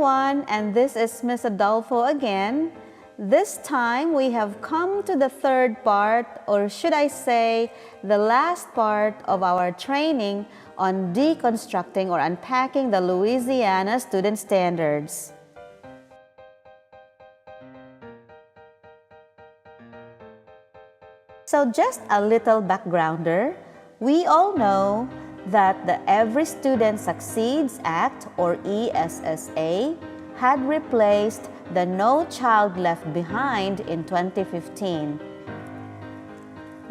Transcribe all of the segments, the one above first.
everyone, and this is Miss Adolfo again. This time we have come to the third part, or should I say, the last part of our training on deconstructing or unpacking the Louisiana Student Standards. So just a little backgrounder, we all know that the Every Student Succeeds Act, or ESSA, had replaced the No Child Left Behind in 2015.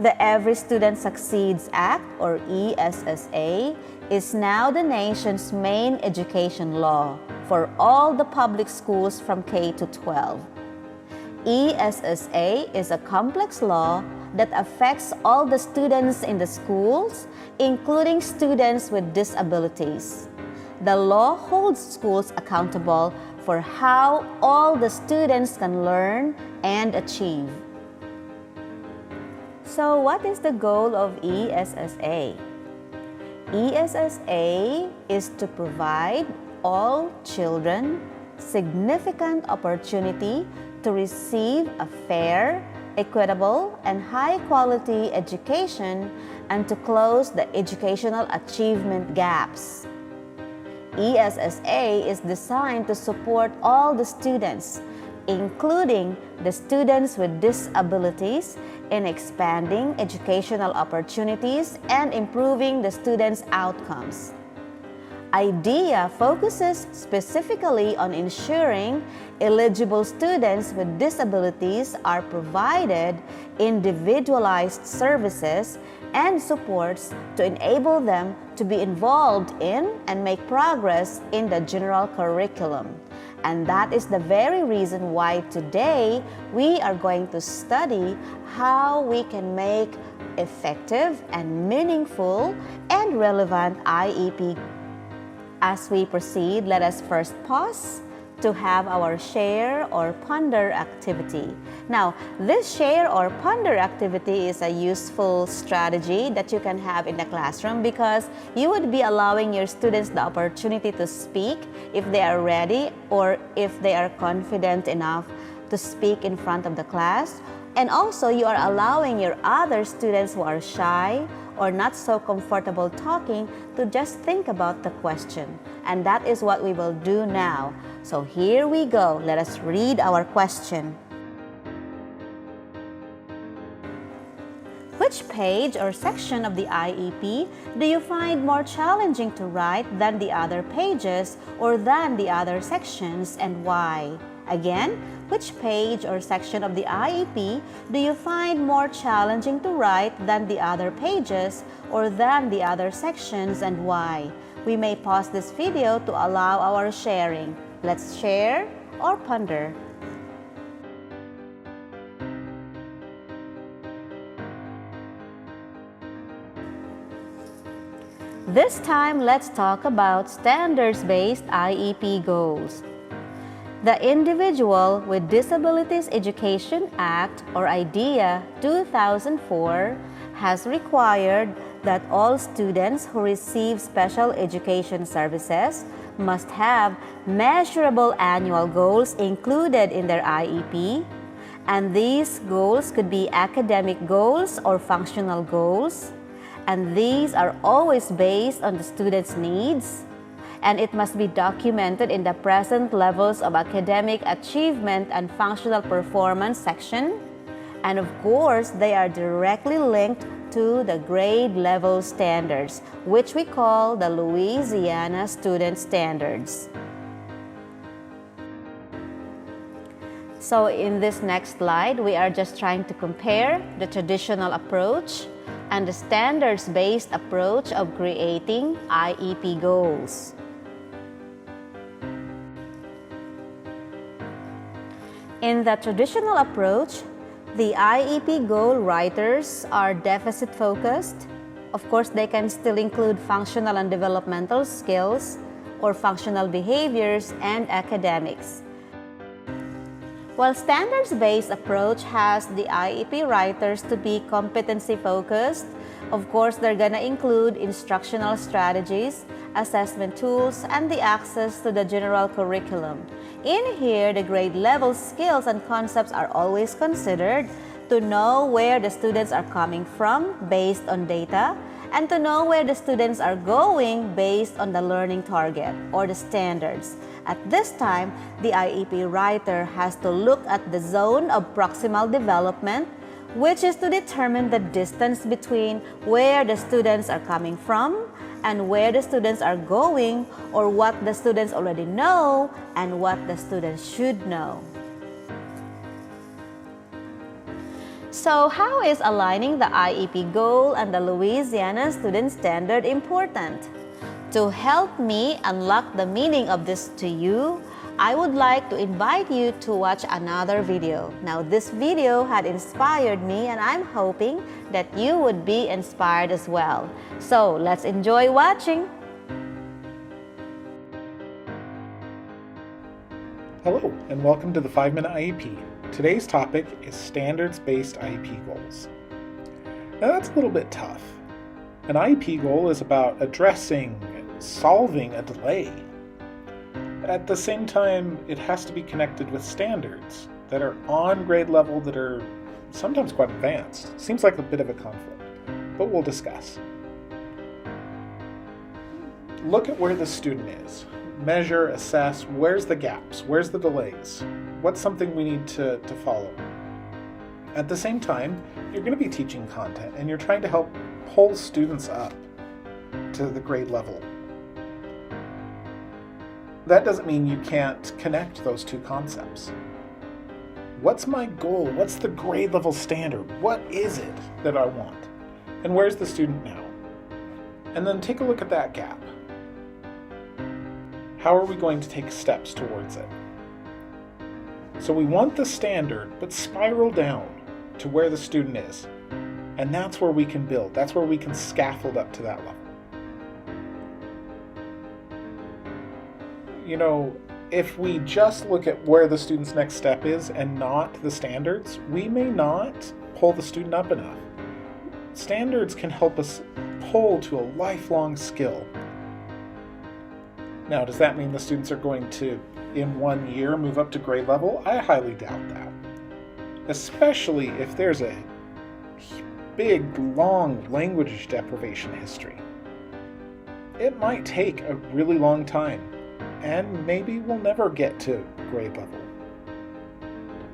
The Every Student Succeeds Act, or ESSA, is now the nation's main education law for all the public schools from K to 12. ESSA is a complex law that affects all the students in the schools, including students with disabilities. The law holds schools accountable for how all the students can learn and achieve. So what is the goal of ESSA? ESSA is to provide all children significant opportunity to receive a fair, equitable, and high-quality education and to close the educational achievement gaps. ESSA is designed to support all the students, including the students with disabilities, in expanding educational opportunities and improving the students' outcomes. IDEA focuses specifically on ensuring eligible students with disabilities are provided individualized services and supports to enable them to be involved in and make progress in the general curriculum. And that is the very reason why today we are going to study how we can make effective and meaningful and relevant IEP. As we proceed, let us first pause to have our share or ponder activity. Now, this share or ponder activity is a useful strategy that you can have in the classroom because you would be allowing your students the opportunity to speak if they are ready or if they are confident enough to speak in front of the class. And also, you are allowing your other students who are shy or not so comfortable talking to just think about the question. And that is what we will do now. So here we go. Let us read our question. Which page or section of the IEP do you find more challenging to write than the other pages or than the other sections, and why? Again, which page or section of the IEP do you find more challenging to write than the other pages or than the other sections, and why? We may pause this video to allow our sharing. Let's share or ponder. This time, let's talk about standards-based IEP goals. The Individual with Disabilities Education Act, or IDEA 2004, has required that all students who receive special education services must have measurable annual goals included in their IEP, and these goals could be academic goals or functional goals, and these are always based on the student's needs, and it must be documented in the present levels of academic achievement and functional performance section, and of course, they are directly linked to the grade level standards, which we call the Louisiana Student Standards. So in this next slide, we are just trying to compare the traditional approach and the standards-based approach of creating IEP goals. In the traditional approach, the IEP goal writers are deficit-focused. Of course, they can still include functional and developmental skills or functional behaviors and academics. While standards-based approach has the IEP writers to be competency-focused, of course, they're gonna include instructional strategies, assessment tools, and the access to the general curriculum. In here, the grade level skills and concepts are always considered to know where the students are coming from based on data, and to know where the students are going based on the learning target or the standards. At this time, the IEP writer has to look at the zone of proximal development, which is to determine the distance between where the students are coming from and where the students are going, or what the students already know and what the students should know. So how is aligning the IEP goal and the Louisiana Student Standard important? To help me unlock the meaning of this to you, I would like to invite you to watch another video. Now, this video had inspired me, and I'm hoping that you would be inspired as well. So let's enjoy watching. Hello, and welcome to the 5-Minute IEP. Today's topic is standards-based IEP goals. Now that's a little bit tough. An IEP goal is about addressing and solving a delay. At the same time, it has to be connected with standards that are on grade level that are sometimes quite advanced. Seems like a bit of a conflict, but we'll discuss. Look at where the student is. Measure, assess, where's the gaps, where's the delays, what's something we need to follow. At the same time, you're going to be teaching content and you're trying to help pull students up to the grade level. That doesn't mean you can't connect those two concepts. What's my goal? What's the grade level standard? What is it that I want? And where's the student now? And then take a look at that gap. How are we going to take steps towards it? So we want the standard, but spiral down to where the student is. And that's where we can build. That's where we can scaffold up to that level. You know, if we just look at where the student's next step is and not the standards, we may not pull the student up enough. Standards can help us pull to a lifelong skill. Now, does that mean the students are going to, in 1 year, move up to grade level? I highly doubt that. Especially if there's a big, long language deprivation history. It might take a really long time, and maybe we'll never get to grade level.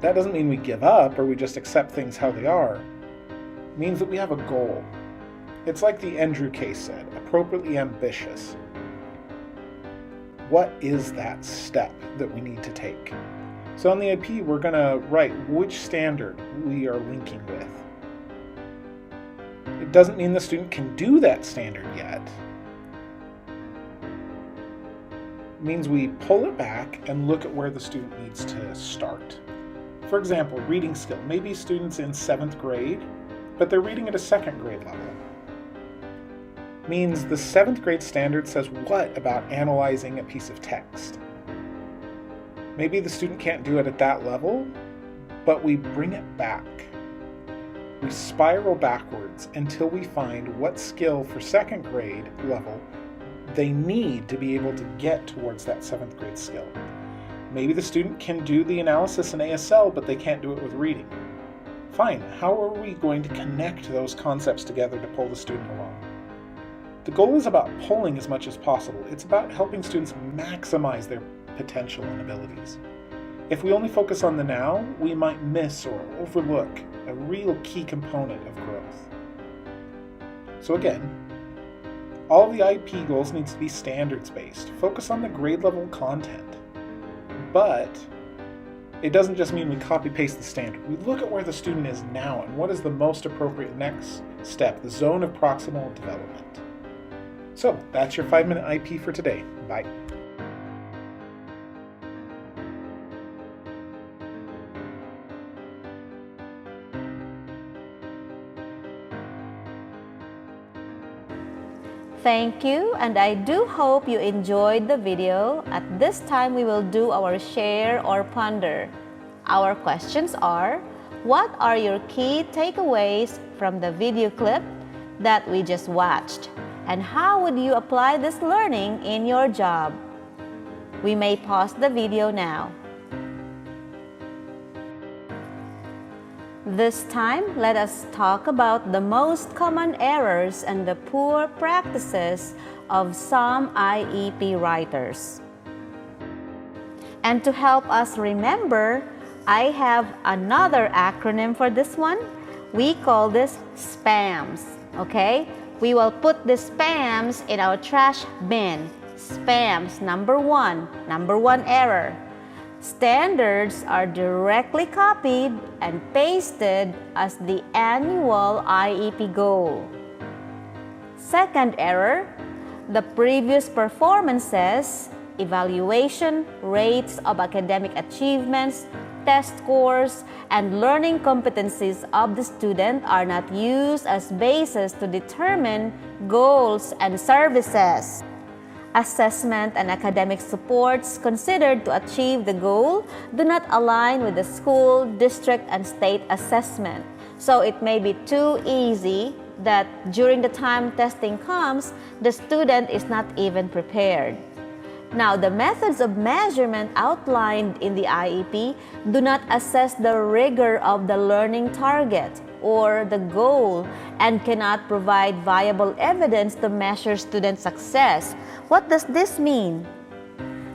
That doesn't mean we give up or we just accept things how they are. It means that we have a goal. It's like the Andrew case said, appropriately ambitious. What is that step that we need to take? So on the IEP, we're going to write which standard we are linking with. It doesn't mean the student can do that standard yet. It means we pull it back and look at where the student needs to start. For example, reading skill. Maybe students in 7th grade, but they're reading at a 2nd grade level. Means the 7th grade standard says what about analyzing a piece of text? Maybe the student can't do it at that level, but we bring it back. We spiral backwards until we find what skill for 2nd grade level they need to be able to get towards that 7th grade skill. Maybe the student can do the analysis in ASL, but they can't do it with reading. Fine, how are we going to connect those concepts together to pull the student along? The goal is about pulling as much as possible. It's about helping students maximize their potential and abilities. If we only focus on the now, we might miss or overlook a real key component of growth. So again, all the IEP goals need to be standards-based. Focus on the grade level content. But it doesn't just mean we copy-paste the standard. We look at where the student is now and what is the most appropriate next step, the zone of proximal development. So that's your 5-minute IEP for today. Bye. Thank you, and I do hope you enjoyed the video. At this time, we will do our share or ponder. Our questions are, what are your key takeaways from the video clip that we just watched? And how would you apply this learning in your job? We may pause the video now. This time, let us talk about the most common errors and the poor practices of some IEP writers. And to help us remember, I have another acronym for this one. We call this SPAMS, okay? We will put the SPAMS in our trash bin. SPAMS, number one error. Standards are directly copied and pasted as the annual IEP goal. Second error, the previous performances, evaluation, rates of academic achievements, test scores, and learning competencies of the student are not used as basis to determine goals and services. Assessment and academic supports considered to achieve the goal do not align with the school, district, and state assessment. So it may be too easy that during the time testing comes, the student is not even prepared. Now, the methods of measurement outlined in the IEP do not assess the rigor of the learning target or the goal and cannot provide viable evidence to measure student success. What does this mean?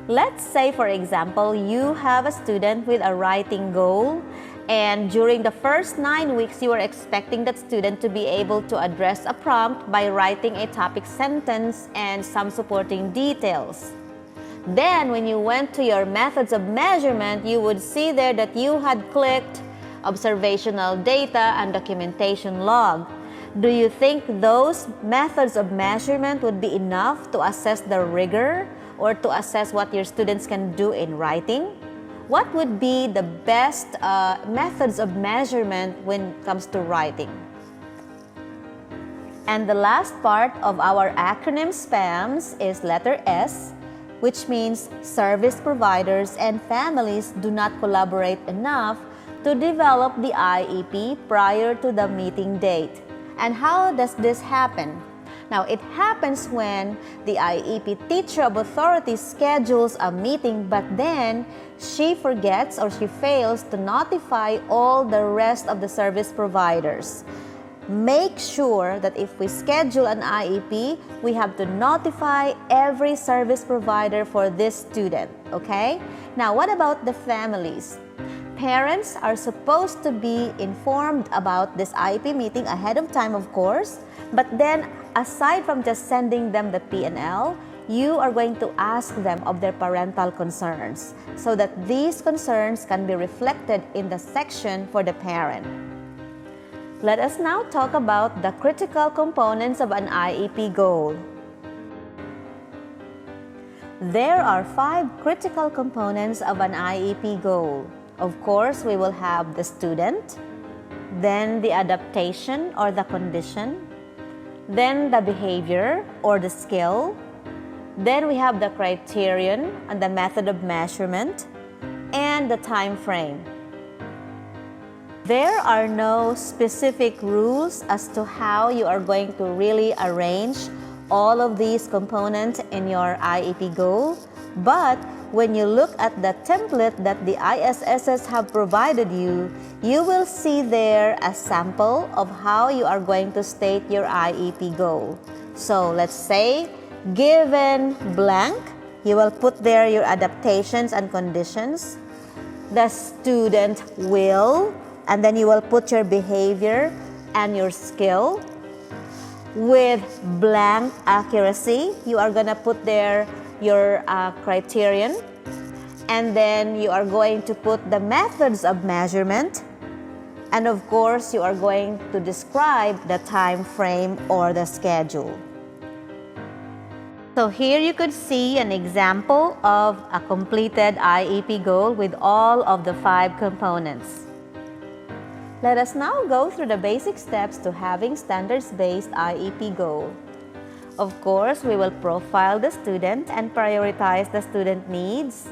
Let's say, for example, you have a student with a writing goal, and during the first 9 weeks, you are expecting that student to be able to address a prompt by writing a topic sentence and some supporting details. Then, when you went to your methods of measurement, you would see there that you had clicked observational data and documentation log. Do you think those methods of measurement would be enough to assess the rigor or to assess what your students can do in writing? What would be the best methods of measurement when it comes to writing? And the last part of our acronym SPAMS is letter S, which means service providers and families do not collaborate enough to develop the IEP prior to the meeting date. And how does this happen? Now, it happens when the IEP teacher of authority schedules a meeting, but then she forgets or she fails to notify all the rest of the service providers. Make sure that if we schedule an IEP, we have to notify every service provider for this student, okay? Now, what about the families? Parents are supposed to be informed about this IEP meeting ahead of time, of course, but then aside from just sending them the P&L, you are going to ask them of their parental concerns so that these concerns can be reflected in the section for the parent. Let us now talk about the critical components of an IEP goal. There are 5 critical components of an IEP goal. Of course, we will have the student, then the adaptation or the condition, then the behavior or the skill, then we have the criterion and the method of measurement, and the time frame. There are no specific rules as to how you are going to really arrange all of these components in your IEP goal, but when you look at the template that the ISSs have provided you, you will see there a sample of how you are going to state your IEP goal. So let's say, given blank, you will put there your adaptations and conditions. The student will, and then you will put your behavior and your skill. With blank accuracy, you are going to put there your criterion, and then you are going to put the methods of measurement, and of course you are going to describe the time frame or the schedule. So here you could see an example of a completed IEP goal with all of the 5 components. Let us now go through the basic steps to having standards-based IEP goal. Of course, we will profile the student and prioritize the student needs.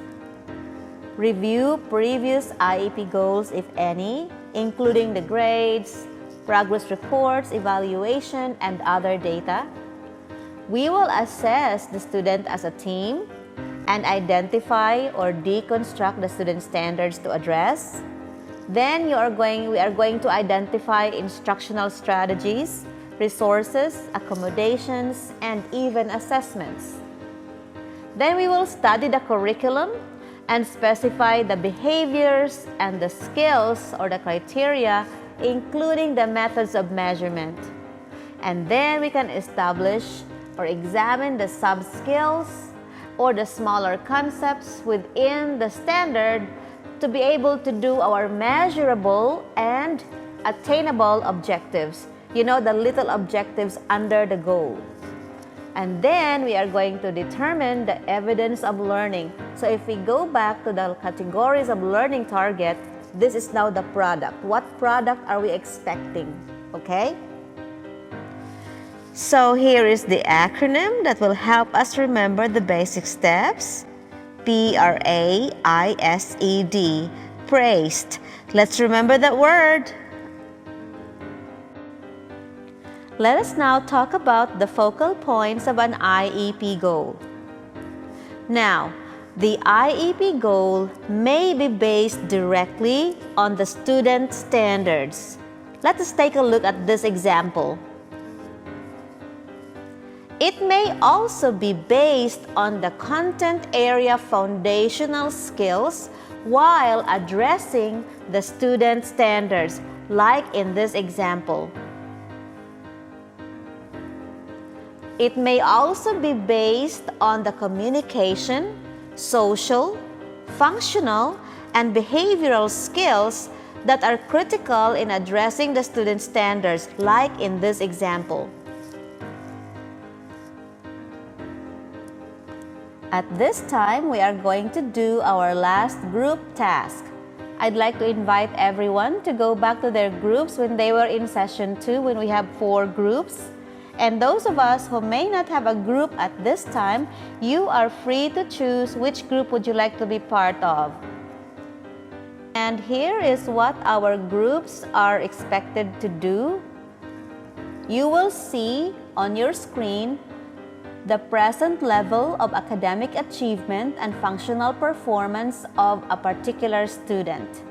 review previous IEP goals, if any, including the grades, progress reports, evaluation, and other data. We will assess the student as a team and identify or deconstruct the student standards to address. Then we are going to identify instructional strategies, resources, accommodations, and even assessments. Then we will study the curriculum and specify the behaviors and the skills or the criteria, including the methods of measurement. And then we can establish or examine the sub-skills or the smaller concepts within the standard to be able to do our measurable and attainable objectives. You know, the little objectives under the goal. And then we are going to determine the evidence of learning. So if we go back to the categories of learning target, this is now the product. What product are we expecting? Okay? So here is the acronym that will help us remember the basic steps. PRAISED, praised. Let's remember that word. Let us now talk about the focal points of an IEP goal. Now, the IEP goal may be based directly on the student standards. Let us take a look at this example. It may also be based on the content area foundational skills while addressing the student standards, like in this example. It may also be based on the communication, social, functional, and behavioral skills that are critical in addressing the student standards, like in this example. At this time, we are going to do our last group task. I'd like to invite everyone to go back to their groups when they were in session 2, when we have 4 groups. And those of us who may not have a group at this time, you are free to choose which group would you like to be part of. And here is what our groups are expected to do. You will see on your screen the present level of academic achievement and functional performance of a particular student.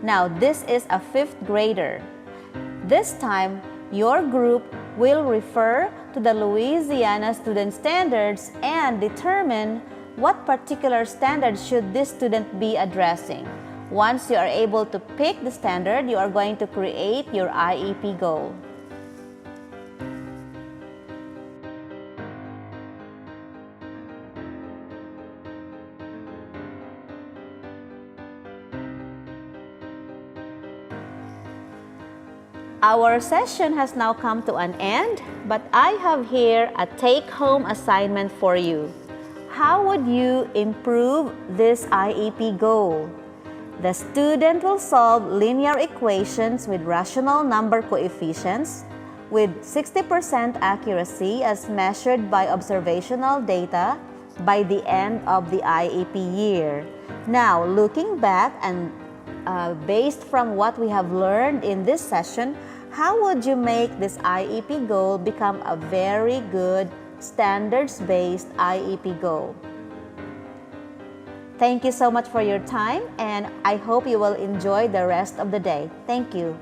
Now, this is a 5th grader. This time, your group will refer to the Louisiana student standards and determine what particular standards should this student be addressing. Once you are able to pick the standard, you are going to create your IEP goal. Our session has now come to an end, but I have here a take-home assignment for you. How would you improve this IEP goal? The student will solve linear equations with rational number coefficients with 60% accuracy as measured by observational data by the end of the IEP year. Now, looking back and based from what we have learned in this session, how would you make this IEP goal become a very good standards-based IEP goal? Thank you so much for your time, and I hope you will enjoy the rest of the day. Thank you.